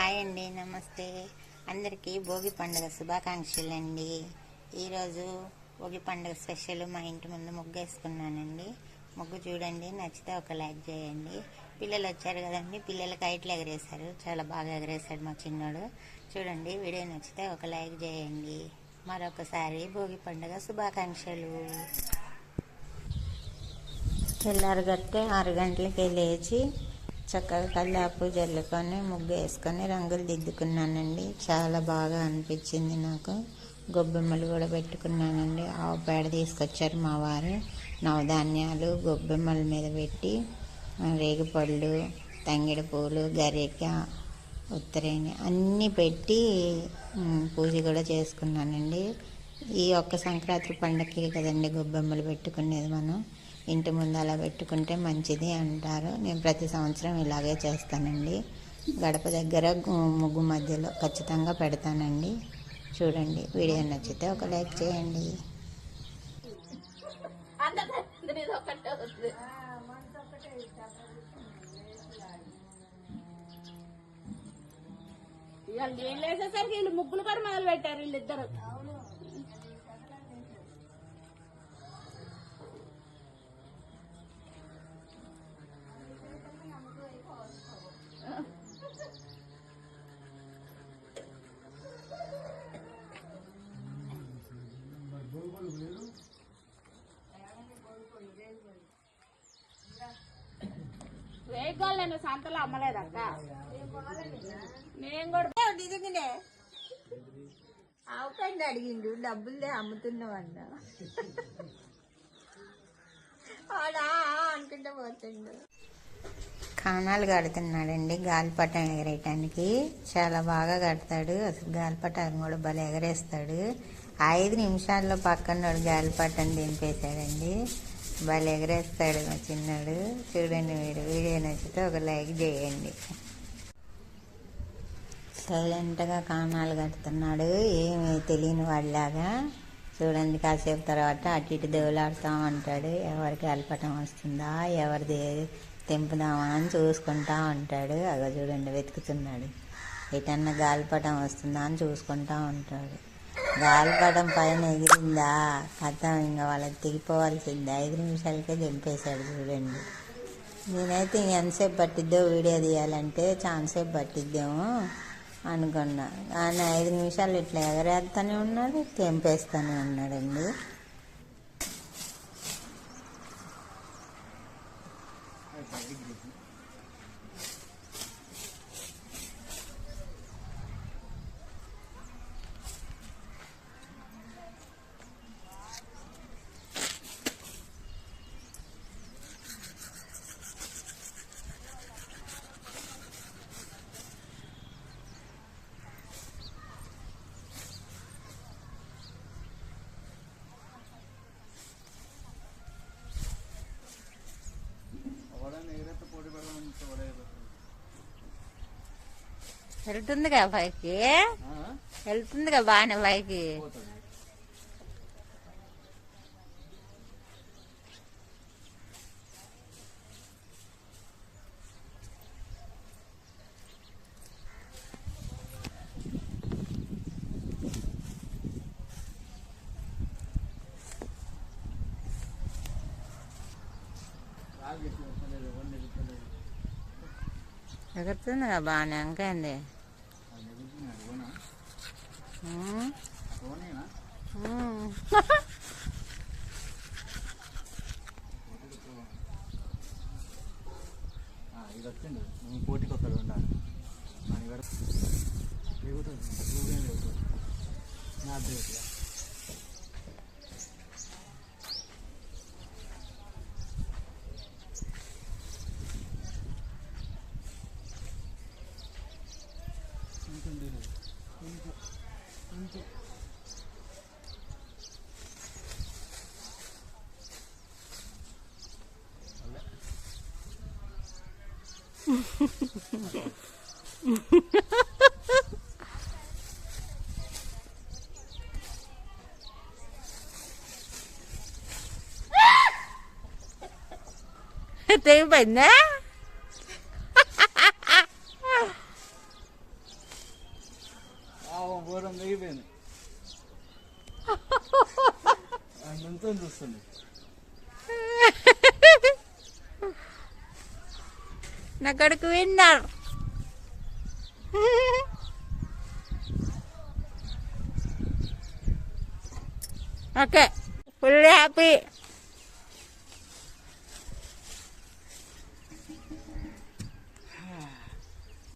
Hi అండి, నమస్తే అందరికీ భోగి పండుగ శుభాకాంక్షలు అండి. ఈరోజు భోగి పండుగ స్పెషల్ మా ఇంటి ముందు ముగ్గు వేసుకున్నానండి. ముగ్గు చూడండి, నచ్చితే ఒక లైక్ చేయండి. పిల్లలు వచ్చారు కదండి, పిల్లలు కైట్లు ఎగరేశారు, చాలా బాగా ఎగరేశాడు మా చిన్నోడు. చూడండి, వీడియో నచ్చితే ఒక లైక్ చేయండి. మరొకసారి భోగి పండుగ శుభాకాంక్షలు. తెల్లారగట్టే 6 గంటలకి లేచి చక్కగా కల్లాపు జల్లుకొని ముగ్గు వేసుకొని రంగులు దిద్దుకున్నానండి. చాలా బాగా అనిపించింది నాకు. గొబ్బెమ్మలు కూడా పెట్టుకున్నానండి. ఆవు పేడ తీసుకొచ్చారు మా వారు. నవధాన్యాలు గొబ్బెమ్మల మీద పెట్టి రేగిపళ్ళు, తంగిడి పూలు, గరిక, ఉత్తరేణి అన్నీ పెట్టి పూజ కూడా చేసుకున్నానండి. ఈ ఒక్క సంక్రాంతి పండగకి కదండి గొబ్బెమ్మలు పెట్టుకునేది. మనం ఇంటి ముందు అలా పెట్టుకుంటే మంచిది అంటారు. నేను ప్రతి సంవత్సరం ఇలాగే చేస్తానండి. గడప దగ్గర ముగ్గు మధ్యలో ఖచ్చితంగా పెడతానండి. చూడండి, వీడియో నచ్చితే ఒక లైక్ చేయండి. ఏం లేసేసరికి వీళ్ళు ముగ్గులు కూడా మొదలు పెట్టారు వీళ్ళిద్దరు. వేయగోలు నేను సంతలో అమ్మలేదక్క. నేను కూడా నిజంగానే ఆవుకండి అడిగిండు, డబ్బులే అమ్ముతున్నావన్నా. ఆడా అనుకుంటా పోతుండు. కానాలు కడుతున్నాడండి గాలిపటం ఎగరేయటానికి. చాలా బాగా కడతాడు. అసలు గాలిపటం కూడా భలే ఎగరేస్తాడు. 5 నిమిషాల్లో పక్కనోడు గాలిపటం దింపేశాడండి. భలే ఎగరేస్తాడు మా చిన్నాడు. చూడండి, వీడియో నచ్చితే ఒక లైక్ చేయండి. సైలెంట్గా కానాలు కడుతున్నాడు, ఏమీ తెలియని వాళ్ళలాగా. చూడండి, కాసేపు తర్వాత అటు ఇటు దేవులాడుతూ ఉంటాడు. ఎవరికి గాలిపటం వస్తుందా, ఎవరిది తెంపుదామా అని చూసుకుంటా ఉంటాడు. అగ చూడండి, వెతుకుతున్నాడు. ఎటన్నా గాలిపటం వస్తుందా అని చూసుకుంటా ఉంటాడు. గాలిపటం పైన ఎగిరిందా కథం, ఇంకా వాళ్ళకి దిగిపోవాల్సిందే. 5 నిమిషాలకే దింపేశాడు. చూడండి, నేనైతే ఎంతసేపు పట్టిద్దో వీడియో తీయాలంటే చాలాసేపు పట్టిద్దేమో అనుకున్నా. కానీ 5 నిమిషాలు ఇట్లా ఎగరేస్తూనే ఉన్నాడు, తెంపేస్తూనే ఉన్నాడండి. వెళ్తుందిగా పైకి, వెళ్తుందిగా బాగానే పైకి. ఎగురుతుందిగా బాగానే. ఇంకేంది, పోటీకి వస్తాడు ఉండాలి. తెగిపోయిందా? అయిపోయింది. అంతా చూస్తుంది. నా కొడుకు విన్నర్. Okay, full happy.